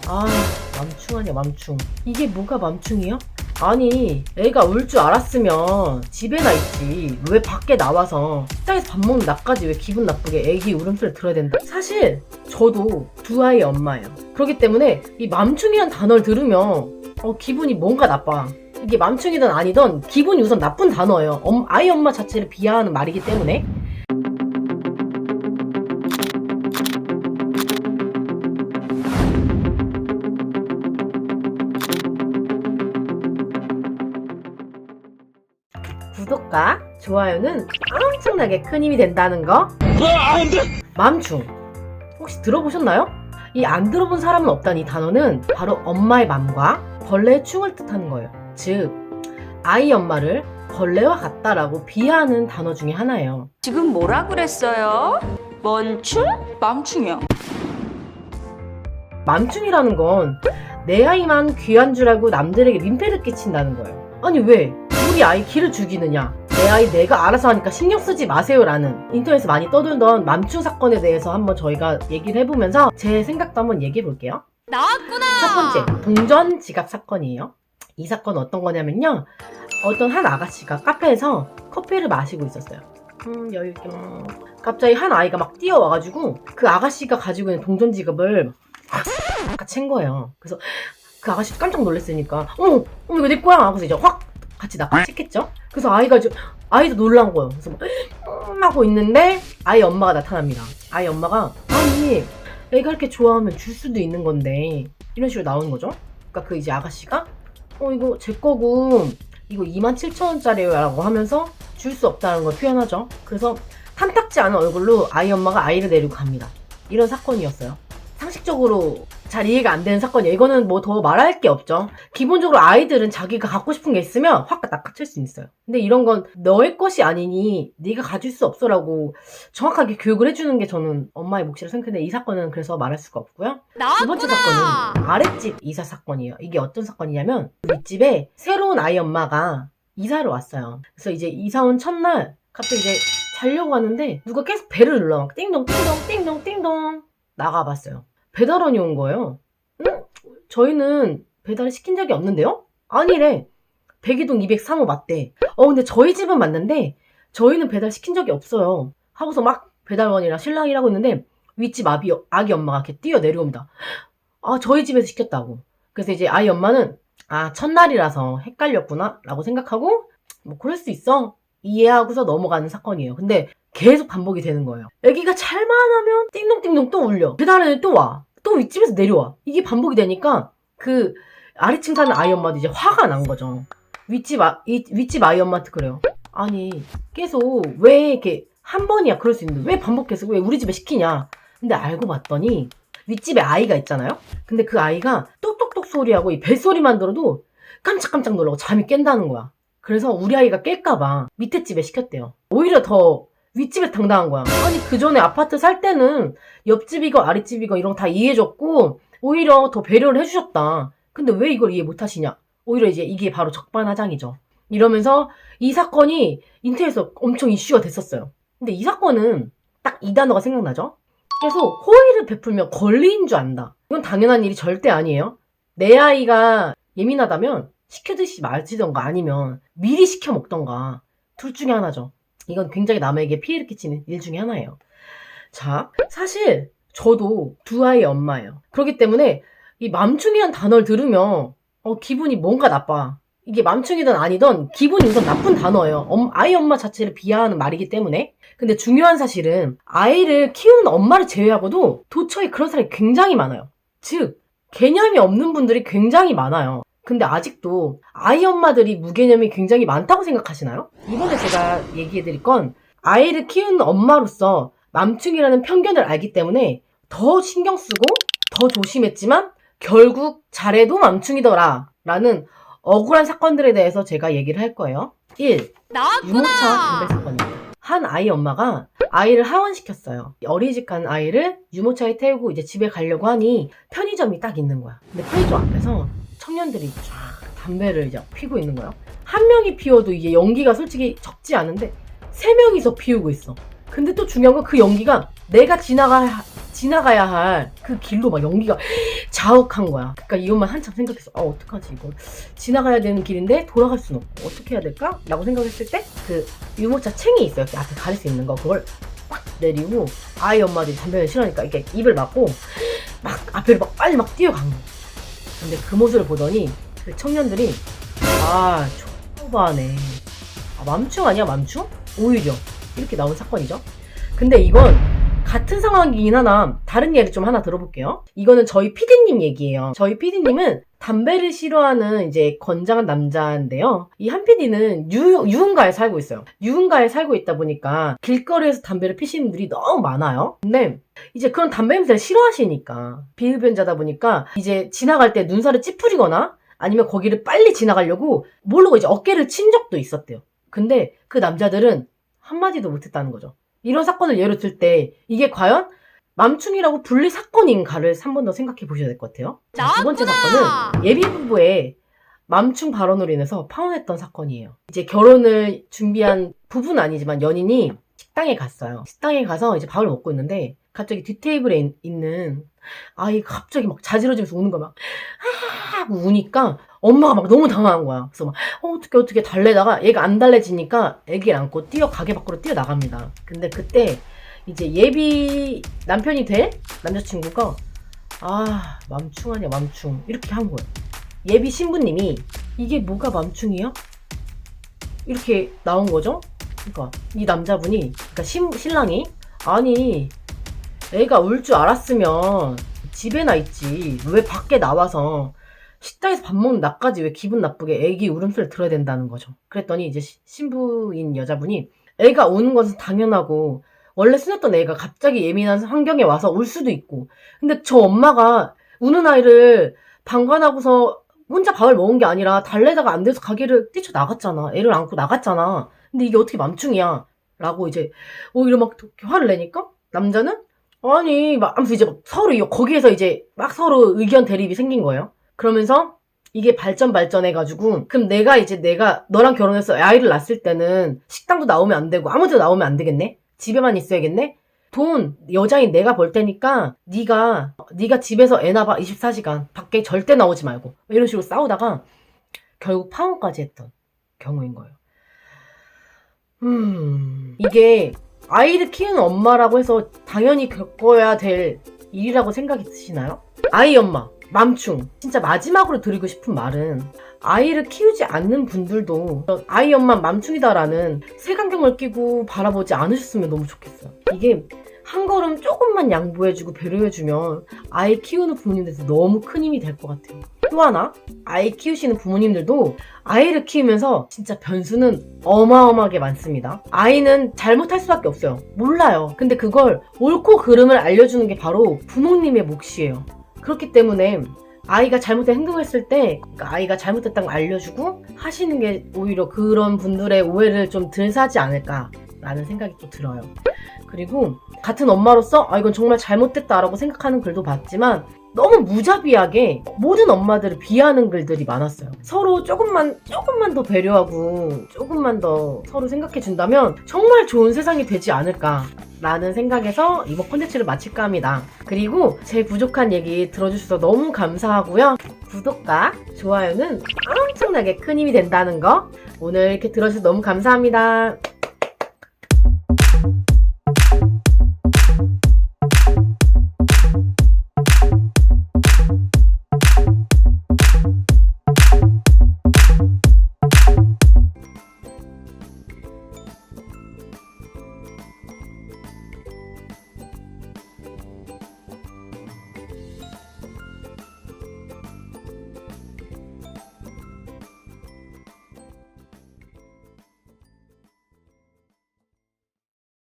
아, 맘충 아니야, 맘충. 이게 뭐가 맘충이야? 아니, 애가 울 줄 알았으면 집에나 있지. 왜 밖에 나와서 식당에서 밥 먹는 나까지 왜 기분 나쁘게 애기 울음소리 들어야 된다? 사실 저도 두 아이의 엄마예요. 그렇기 때문에 이 맘충이란 단어를 들으면 기분이 뭔가 나빠. 이게 맘충이든 아니든 기분이 우선 나쁜 단어예요. 아이 엄마 자체를 비하하는 말이기 때문에. 구독과 좋아요는 엄청나게 큰 힘이 된다는 거. 맘충 혹시 들어보셨나요? 이 안 들어본 사람은 없다는 이 단어는 바로 엄마의 맘과 벌레의 충을 뜻하는 거예요. 즉 아이 엄마를 벌레와 같다라고 비하하는 단어 중에 하나예요. 지금 뭐라 그랬어요? 뭔충? 맘충이요. 맘충이라는 건 내 아이만 귀한 줄 알고 남들에게 민폐를 끼친다는 거예요. 아니 왜 우리 아이 기를 죽이느냐, 내 아이 내가 알아서 하니까 신경 쓰지 마세요 라는 인터넷에서 많이 떠돌던 맘충 사건에 대해서 한번 저희가 얘기를 해보면서 제 생각도 한번 얘기해 볼게요. 나왔구나! 첫 번째, 동전 지갑 사건이에요. 이 사건은 어떤 거냐면요, 어떤 한 아가씨가 카페에서 커피를 마시고 있었어요. 여유있게 갑자기 한 아이가 막 뛰어와가지고 그 아가씨가 가지고 있는 동전 지갑을 아까 챈 거예요. 그래서 그 아가씨도 깜짝 놀랐으니까 어머 이거 내 거야 하고서 이제 확 같이 낚아챘겠죠. 그래서 아이도 놀란 거예요. 그래서 막 하고 있는데 아이 엄마가 나타납니다. 아이 엄마가 아니 애가 이렇게 좋아하면 줄 수도 있는 건데 이런 식으로 나오는 거죠. 그러니까 그 이제 아가씨가 이거 제 거고 이거 27,000원짜리예요 라고 하면서 줄 수 없다는 걸 표현하죠. 그래서 탐탁지 않은 얼굴로 아이 엄마가 아이를 데리고 갑니다. 이런 사건이었어요. 상식적으로 잘 이해가 안 되는 사건이에요. 이거는 뭐 더 말할 게 없죠. 기본적으로 아이들은 자기가 갖고 싶은 게 있으면 확 낚아챌 수 있어요. 근데 이런 건 너의 것이 아니니 네가 가질 수 없어라고 정확하게 교육을 해주는 게 저는 엄마의 몫이라고 생각했는데, 이 사건은 그래서 말할 수가 없고요. 두 번째 사건은 아랫집 이사 사건이에요. 이게 어떤 사건이냐면 윗집에 새로운 아이 엄마가 이사를 왔어요. 그래서 이제 이사 온 첫날 갑자기 이제 자려고 하는데 누가 계속 배를 눌러. 막 띵동 띵동 띵동 띵동 나가봤어요. 배달원이 온 거예요. 저희는 배달을 시킨 적이 없는데요? 아니래. 백이동 203호 맞대. 근데 저희 집은 맞는데 저희는 배달 시킨 적이 없어요. 하고서 막 배달원이랑 신랑이라고 있는데 윗집 아기 엄마가 이렇게 뛰어 내려옵니다. 저희 집에서 시켰다고. 그래서 이제 아이 엄마는 첫날이라서 헷갈렸구나 라고 생각하고 뭐 그럴 수 있어 이해하고서 넘어가는 사건이에요. 근데 계속 반복이 되는 거예요. 애기가 잘만 하면 띵동띵동 또 울려. 배달원이 또 와. 또 윗집에서 내려와. 이게 반복이 되니까 그 아래층 사는 아이 엄마도 이제 화가 난 거죠. 윗집 아이 엄마한테 그래요. 아니 계속 왜 이렇게 한 번이야 그럴 수 있는데 왜 반복해서 왜 우리 집에 시키냐. 근데 알고 봤더니 윗집에 아이가 있잖아요. 근데 그 아이가 똑똑똑 소리하고 이 벨소리만 들어도 깜짝깜짝 놀라고 잠이 깬다는 거야. 그래서 우리 아이가 깰까봐 밑에 집에 시켰대요. 오히려 더 윗집에 당당한 거야. 아니 그 전에 아파트 살 때는 옆집이고 아랫집이고 이런 거 다 이해해줬고 오히려 더 배려를 해주셨다. 근데 왜 이걸 이해 못하시냐. 오히려 이제 이게 바로 적반하장이죠. 이러면서 이 사건이 인터넷에서 엄청 이슈가 됐었어요. 근데 이 사건은 딱 이 단어가 생각나죠. 계속 호의를 베풀면 권리인 줄 안다. 이건 당연한 일이 절대 아니에요. 내 아이가 예민하다면 시켜드시 마시던가 아니면 미리 시켜 먹던가 둘 중에 하나죠. 이건 굉장히 남에게 피해를 끼치는 일 중에 하나예요. 자, 사실 저도 두 아이의 엄마예요. 그렇기 때문에 이 맘충이란 단어를 들으면 기분이 뭔가 나빠. 이게 맘충이든 아니든 기분이 우선 나쁜 단어예요. 아이 엄마 자체를 비하하는 말이기 때문에. 근데 중요한 사실은 아이를 키우는 엄마를 제외하고도 도처에 그런 사람이 굉장히 많아요. 즉 개념이 없는 분들이 굉장히 많아요. 근데 아직도 아이 엄마들이 무개념이 굉장히 많다고 생각하시나요? 이번에 제가 얘기해드릴 건 아이를 키우는 엄마로서 맘충이라는 편견을 알기 때문에 더 신경 쓰고 더 조심했지만 결국 잘해도 맘충이더라 라는 억울한 사건들에 대해서 제가 얘기를 할 거예요. 1. 유모차 분배 사건입니다. 한 아이 엄마가 아이를 하원시켰어요. 어린이집 간 아이를 유모차에 태우고 이제 집에 가려고 하니 편의점이 딱 있는 거야. 근데 편의점 앞에서 청년들이 쫙 담배를 이제 피고 있는 거예요. 한 명이 피워도 이게 연기가 솔직히 적지 않은데 세 명이서 피우고 있어. 근데 또 중요한 건 그 연기가 내가 지나가야 할 그 길로 막 연기가 자욱한 거야. 그러니까 이 엄마 한참 생각했어. 어떡하지 이거. 지나가야 되는 길인데 돌아갈 수는 없고 어떻게 해야 될까? 라고 생각했을 때 그 유모차 챙이 있어요. 이렇게 앞에 가릴 수 있는 거. 그걸 꽉 내리고 아이 엄마들이 담배를 싫어하니까 이렇게 입을 막고 막 앞에 막 빨리 막 뛰어간 거야. 근데 그 모습을 보더니 그 청년들이 초반에 맘충 아니야 맘충? 오히려 이렇게 나온 사건이죠. 근데 이건 같은 상황이긴 하나 다른 예를 좀 하나 들어볼게요. 이거는 저희 PD님 얘기예요. 저희 PD님은 담배를 싫어하는 이제 건장한 남자인데요. 이 한 PD는 유흥가에 살고 있어요. 유흥가에 살고 있다 보니까 길거리에서 담배를 피시는 분들이 너무 많아요. 근데 이제 그런 담배 냄새를 싫어하시니까 비흡연자다 보니까 이제 지나갈 때 눈살을 찌푸리거나 아니면 거기를 빨리 지나가려고 모르고 이제 어깨를 친 적도 있었대요. 근데 그 남자들은 한마디도 못했다는 거죠. 이런 사건을 예로 들 때 이게 과연 맘충이라고 불릴 사건인가를 한 번 더 생각해 보셔야 될 것 같아요. 자, 두 번째 사건은 예비 부부의 맘충 발언으로 인해서 파혼했던 사건이에요. 이제 결혼을 준비한 부부는 아니지만 연인이 식당에 갔어요. 식당에 가서 이제 밥을 먹고 있는데 갑자기 뒷테이블에 있는 아이가 갑자기 막 자지러지면서 우는 거야. 막 하고 우니까 엄마가 막 너무 당황한 거야. 그래서 막 어떻게 달래다가 얘가 안 달래지니까 애기를 안고 가게 밖으로 뛰어나갑니다. 근데 그때 이제 예비 남편이 될 남자친구가 맘충 아니야 맘충 이렇게 한 거예요. 예비 신부님이 이게 뭐가 맘충이야? 이렇게 나온 거죠. 그러니까 이 남자분이 그러니까 신랑이 아니 애가 울 줄 알았으면 집에나 있지 왜 밖에 나와서 식당에서 밥 먹는 나까지 왜 기분 나쁘게 애기 울음소리를 들어야 된다는 거죠. 그랬더니 이제 신부인 여자분이 애가 우는 것은 당연하고 원래 순했던 애가 갑자기 예민한 환경에 와서 울 수도 있고 근데 저 엄마가 우는 아이를 방관하고서 혼자 밥을 먹은 게 아니라 달래다가 안 돼서 가게를 뛰쳐나갔잖아. 애를 안고 나갔잖아. 근데 이게 어떻게 맘충이야? 라고 이제 오히려 막 화를 내니까 남자는 아니 막 하면서 이제 막 서로 거기에서 이제 막 서로 의견 대립이 생긴 거예요. 그러면서 이게 발전해가지고 그럼 내가 너랑 결혼해서 아이를 낳았을 때는 식당도 나오면 안 되고 아무 데도 나오면 안 되겠네? 집에만 있어야겠네? 돈 여자인 내가 벌 테니까 네가 집에서 애 낳아봐 24시간 밖에 절대 나오지 말고 이런 식으로 싸우다가 결국 파혼까지 했던 경우인 거예요. 이게 아이를 키우는 엄마라고 해서 당연히 겪어야 될 일이라고 생각이 드시나요? 아이 엄마 맘충 진짜 마지막으로 드리고 싶은 말은 아이를 키우지 않는 분들도 아이 엄마 맘충이다라는 색안경을 끼고 바라보지 않으셨으면 너무 좋겠어요. 이게 한 걸음 조금만 양보해주고 배려해주면 아이 키우는 부모님들한테 너무 큰 힘이 될 것 같아요. 또 하나 아이 키우시는 부모님들도 아이를 키우면서 진짜 변수는 어마어마하게 많습니다. 아이는 잘못할 수밖에 없어요. 몰라요. 근데 그걸 옳고 그름을 알려주는 게 바로 부모님의 몫이에요. 그렇기 때문에 아이가 잘못된 행동을 했을 때 그러니까 아이가 잘못했다는 걸 알려주고 하시는 게 오히려 그런 분들의 오해를 좀 덜 사지 않을까라는 생각이 또 들어요. 그리고 같은 엄마로서 이건 정말 잘못됐다라고 생각하는 글도 봤지만 너무 무자비하게 모든 엄마들을 비하하는 글들이 많았어요. 서로 조금만 더 배려하고 조금만 더 서로 생각해 준다면 정말 좋은 세상이 되지 않을까라는 생각에서 이번 콘텐츠를 마칠까 합니다. 그리고 제 부족한 얘기 들어주셔서 너무 감사하고요. 구독과 좋아요는 엄청나게 큰 힘이 된다는 거 오늘 이렇게 들어주셔서 너무 감사합니다.